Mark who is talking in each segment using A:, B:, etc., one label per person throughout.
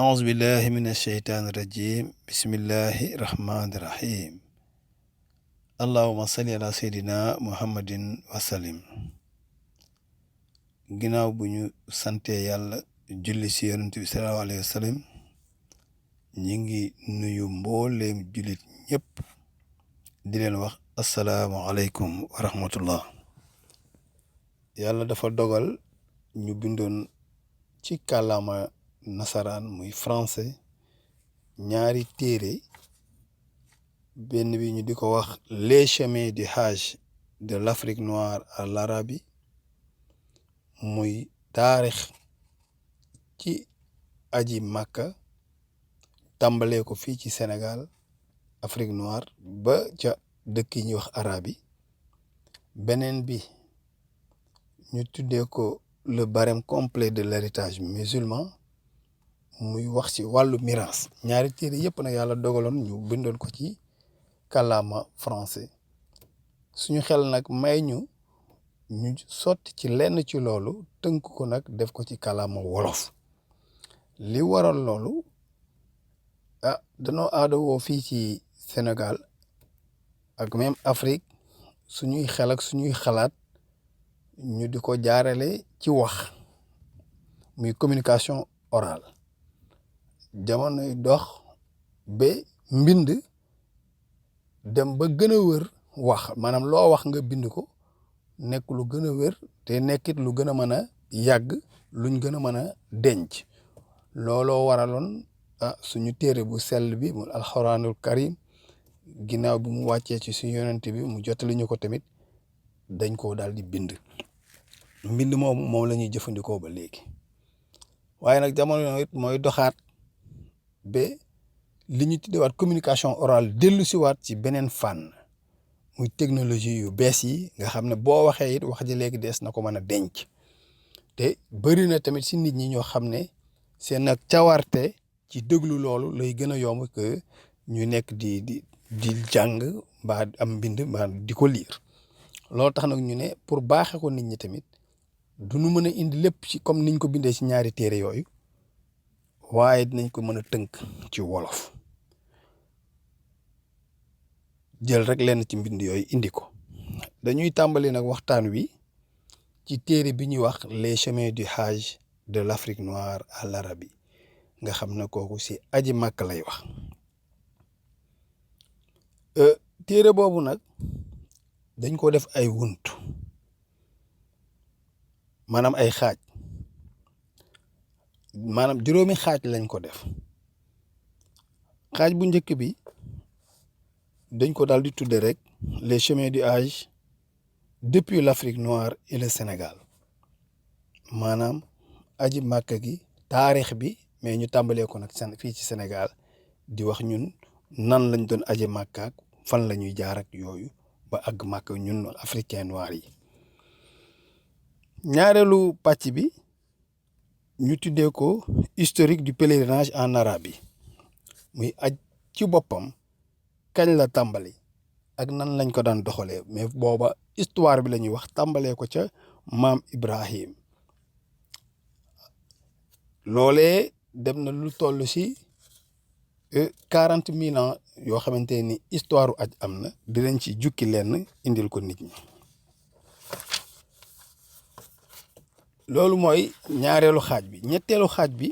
A: أعوذ بالله من الشيطان الرجيم بسم الله الرحمن الرحيم اللهم صل على سيدنا محمد وسلم ginnaaw bu ñu sante yàlla julli ci yonent bi sallallahu alayhi wa sallam ñi ngi nuyu mbooleem jullit ñëpp di leen wax assalaamu aleykum wa rahmatullah yàlla dafa dogal ñu bindoon ci kàllaama nasaraan muy français ñaari téere benn bi ñu di ko wax les chemins du Hajj de l'Afrique noire à l'Arabie muy taarix ci aji Makka tàmbalee ko fii ci Sénégal Afrique noire ba ca dëkk yi ñuy wax arab yi beneen bi ñu tuddee ko le barème complet de l'héritage musulman muy wax ci wàllu miraas ñaari téere yëpp nag yàlla dogaloon ñu bindoon ko ci kàllaama français suñu xel nag may ñu sotti ci lenn ci loolu tënk ko nag def ko ci kàllaama wolof li waral loolu danoo aadawoo fii ci Sénégal ak même Afrique suñuy xel ak suñuy xalaat ñu di ko jaarale ci wax muy communication orale jamonoy dox ba mbind dem ba gën a wër wax maanaam loo wax nga bind ko nekk lu gën a wër te nekkit lu gën a mën a yàgg luñ gën a mën a denc looloo waraloon suñu téere bu sell bi mu alxuraanul karim ginnaaw bi mu wàccee ci suñu yonent bi mu jottali ñu ko tamit dañ koo daal di bind mbind moom la ñuy jëfandikoo ba léegi waaye nag jamono it mooy doxaat ba li ñu tuddewaat communication orale dellu si waat ci beneen fànn muy technologie yu bees yi nga xam ne boo waxee it wax ji léegi dees na ko mën a denc te bëri na tamit si nit ñi ñoo xam ne seen ak cawarte ci déglu loolu lay gën a yomb que ñu nekk di jàng mbaa am mbind mbaa di ko liir loolu tax nag ñu ne pour baaxee ko nit ñi tamit du ñu mën a indi lépp ci comme niñ ko bindee ci ñaari téere yooyu waaye dinañ ko mën a tënk ci wolof jël rek lenn ci mbind yooyu indi ko dañuy tàmbali nag waxtaan wi ci téere bi ñuy wax les chemins du Hajj de l'Afrique noire à l'Arabie nga xam ne kooku ci aji Makka lay wax téere boobu nag dañ ko def ay wunt maanaam ay xaaj maanaam juróomi xaaj lañ ko def xaaj bu njëkk bi dañ ko daal di tudde rek les chemins du Hajj depuis l'Afrique noire et le Sénégal maanaam aji Makka gi taarix bi mais ñu tàmbalee ko nag fii ci Sénégal di wax ñun nan lañ doon aji Makka ak fan la ñuy jaar ak yooyu ba àgg Makka ñun africain noir yi ñaareelu pàcc bi ñu tuddee ko historique du pèlerinage en Arabie muy aj ci boppam kañ la tàmbali ak nan lañ ko daan doxalee mais booba histoire bi la ñuy wax tàmbalee ko ca maam Ibrahim loolee dem na lu toll ci 40 000 ans yoo xamante ni histoire aj am na dinañ ci jukki lenn indil ko nit ñi loolu mooy ñaareelu xaaj bi ñetteelu xaaj bi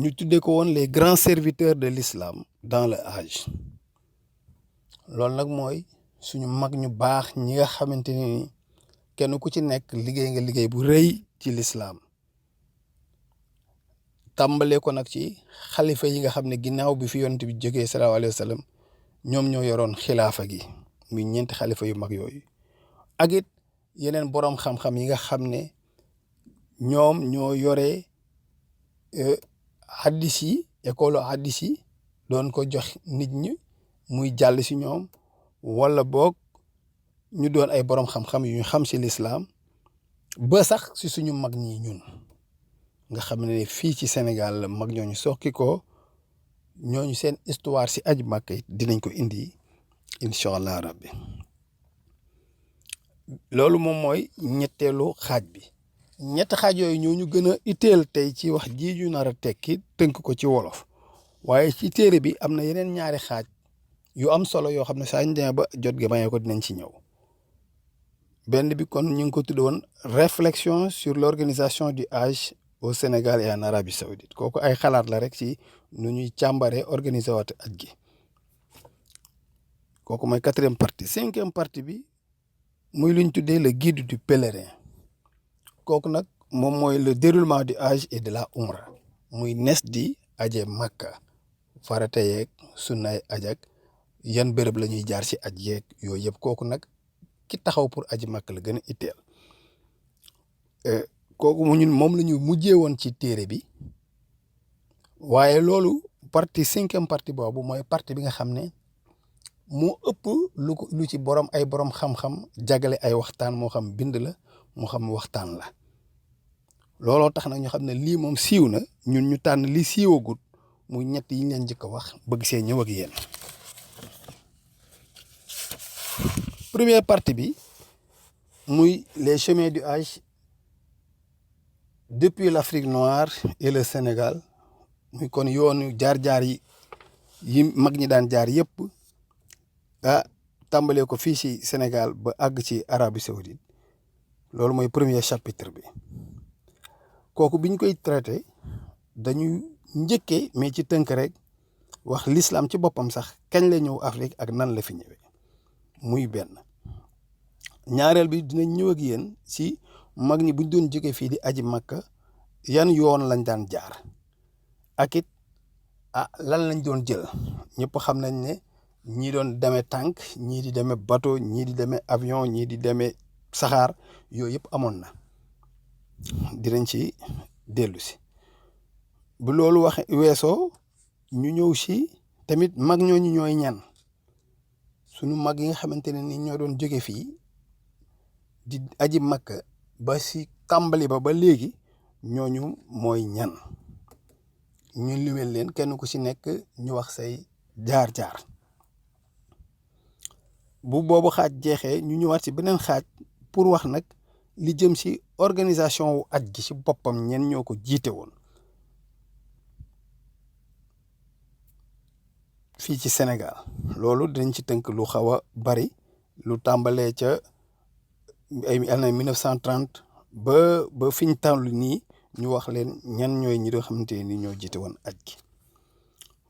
A: ñu tuddee ko woon les grands serviteurs de l'islam dans le Hajj loolu nag mooy suñu mag ñu baax ñi nga xamante ni kenn ku ci nekk liggéey nga liggéey bu rëy ci l'islam tàmbalee ko nag ci xalifa yi nga xam ne ginnaaw bi fi yonent bi jógee sallallahu alayhi wa sallam ñoom ñoo yoroon xilaafa gi muy ñeenti xalifa yu mag yooyu ak it yeneen boroom xam-xam yi nga xam ne ñoom ñoo yore hadis yi école hadis yi doon ko jox nit ñi muy jàll ci ñoom wala boog ñu doon ay boroom xam-xam yu ñu xam ci lislaam ba sax ci suñu mag ñi ñun nga xam ne fii ci Sénégal la mag ñooñu soqi ko ñooñu seen histoire ci aj Makka dinañ ko indi incha allah rabbi loolu moom mooy ñetteelu xaaj bi ñetti xaaj yooyu ñoo ñu gën a itteel tey ci wax ji ñu nar a tekki tënk ko ci wolof waaye ci téere bi am na yeneen ñaari xaaj yu am solo yoo xam ne saa ñu demee ba jot gi mayee ko dinañ ci ñëw benn bi kon ñu ngi ko tudd woon réflexion sur l'organisation du Hajj au Sénégal et en Arabie Saoudite kooku ay xalaat la rek ci nu ñuy càmbaree organiser waat aj gi kooku mooy 4e partie 5e partie bi muy lu ñu tuddee le guide du pèlerin kooku nag moom mooy le déroulement du Hajj et de la Umra muy nes di aje Makka farata yeeg sunnaay ajak yan béréb la ñuy jaar ci aj yeeg yooyu yëpp kooku nag ki taxaw pour aji Makka la gën a itteel kooku mu ñun moom la ñu mujjee woon ci téere bi waaye loolu partie 5e partie boobu mooy partie bi nga xam ne moo ëpp lu ci borom ay borom xam-xam jagale ay waxtaan moo xam bind la moo xam waxtaan la looloo tax nag ñu xam ne lii moom siiw na ñun ñu tànn li siiwagut muy ñett yi ñu leen njëkk a wax bëgg see ñëw ak yéen. Première partie bi muy les chemins du Hajj depuis l'Afrique noire et le Sénégal muy kon yoonu jaar-jaar yi mag ñi daan jaar yëpp tàmbalee ko fii ci Sénégal ba àgg ci Arabie Saoudite loolu mooy premier chapitre bi kooku biñ koy traité dañuy njëkkee mais ci tënk rek wax l'islam ci boppam sax kañ la ñëw Afrique ak nan la fi ñëwee muy benn ñaareel bi dinañ ñëw ak yéen ci mag ñi buñ doon jóge fii di aji Makka yan yoon lañ daan jaar ak it lan lañ doon jël ñëpp xam nañ ne ñii doon demee tànk ñii di demee bateau ñii di demee avion ñii di demee saxaar yooyu yëpp amoon na dinañ ci dellu si bu loolu waxe weesoo ñu ñëw si tamit mag ñooñu ñooy ñan sunu mag yi nga xamante ne ni ñoo doon jóge fii di aji Makka ba si tàmbali ba léegi ñooñu mooy ñan ñu liwel leen kenn ku si nekk ñu wax say jaar-jaar bu boobu xaaj jeexee ñu ñëwaat si beneen xaaj pour wax nag li jëm si organisation wu aj gi si boppam ñen ñoo ko jiite woon fii ci Sénégal loolu dinañ ci tënk lu xaw a bari lu tàmbalee ca ay année 1930 ba fi ñu tàll nii ñu wax leen ñan ñooy ñi nga xamante ni ñoo jiite woon aj gi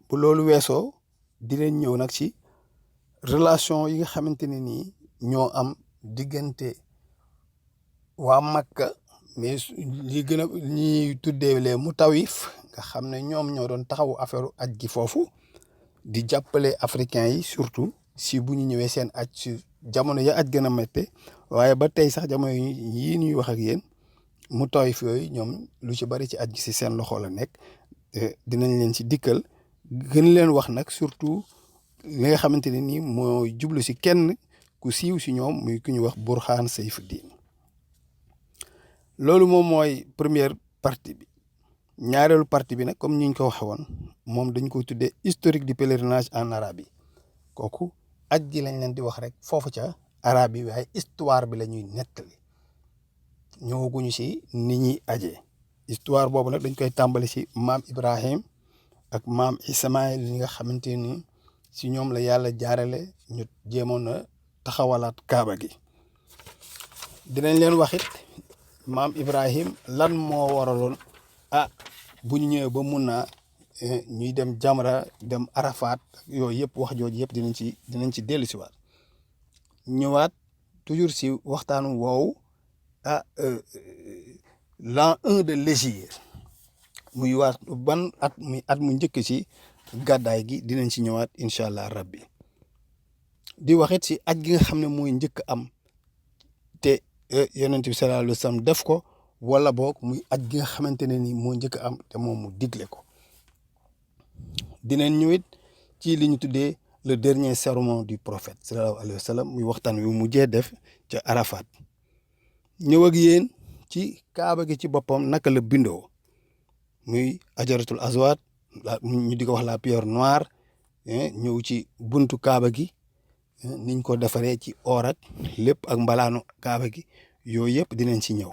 A: bu loolu weesoo dinañ ñëw nag ci relation yi nga xamante ne nii ñoo am diggante waa Makka mais li gën a ñi tuddee les Mutawif nga xam ne ñoom ñoo doon taxawu affaire aj gi foofu di jàppale africains yi surtout si bu ñu ñëwee seen aj si jamono ya aj gën a métte waaye ba tey sax jamono yii ñuy wax ak yéen Mutawif yooyu ñoom lu ci bari ci aj gi si seen loxo la nekk dinañ leen si dikkal gën leen wax nag surtout li nga xamante ne nii moo jublu si kenn ku siiw si ñoom muy ku ñu wax Burhan Sayfuddin loolu moom mooy première partie bi ñaareelu partie bi nag comme ni ñu ko waxee woon moom dañ koy tuddee historique du pèlerinage en Arabie kooku aj gi lañ leen di wax rek foofu ca Arabie waaye histoire bi la ñuy nettali ñëwaguñu si ni ñuy ajee histoire boobu nag dañ koy tàmbali si maam Ibrahim ak maam Ismaïl yi nga xamante ni si ñoom la yàlla jaarale ñu jéemoon a taxawalaat kaaba gi dinañ leen waxit maam Ibrahim lan moo waraloon bu ñu ñëwee ba mun naa ñuy dem Jamra dem Arafat yooyu yëpp wax jooju yëpp dinañ ci dellu si waat ñëwaat toujours si waxtaanu woowu l'an 1 de l'hégire muy waat ban at muy at mu njëkk si gàddaay gi dinañ ci ñëwaat incha allah rabbi di waxit si aj gi nga xam ne mooy njëkk am te yonent bi sallallahu alayhi wa sallam def ko wala boog muy aj gi nga xamante ne ni moo njëkk am te moom mu digle ko dinañ ñëwit ci li ñu tuddee le dernier sermon du prophète sallallahu alayhi wa sallam muy waxtaan wi mujjee def ca Arafat ñëw ak yéen ci kaaba gi ci boppam naka la bindoo muy ajaratul aswad ñu di ko wax la pierre noire ñëw ci buntu kaaba gi niñ ko defaree ci or ak lépp ak mbalaanu kaaba gi yooyu yëpp dinañ ci ñëw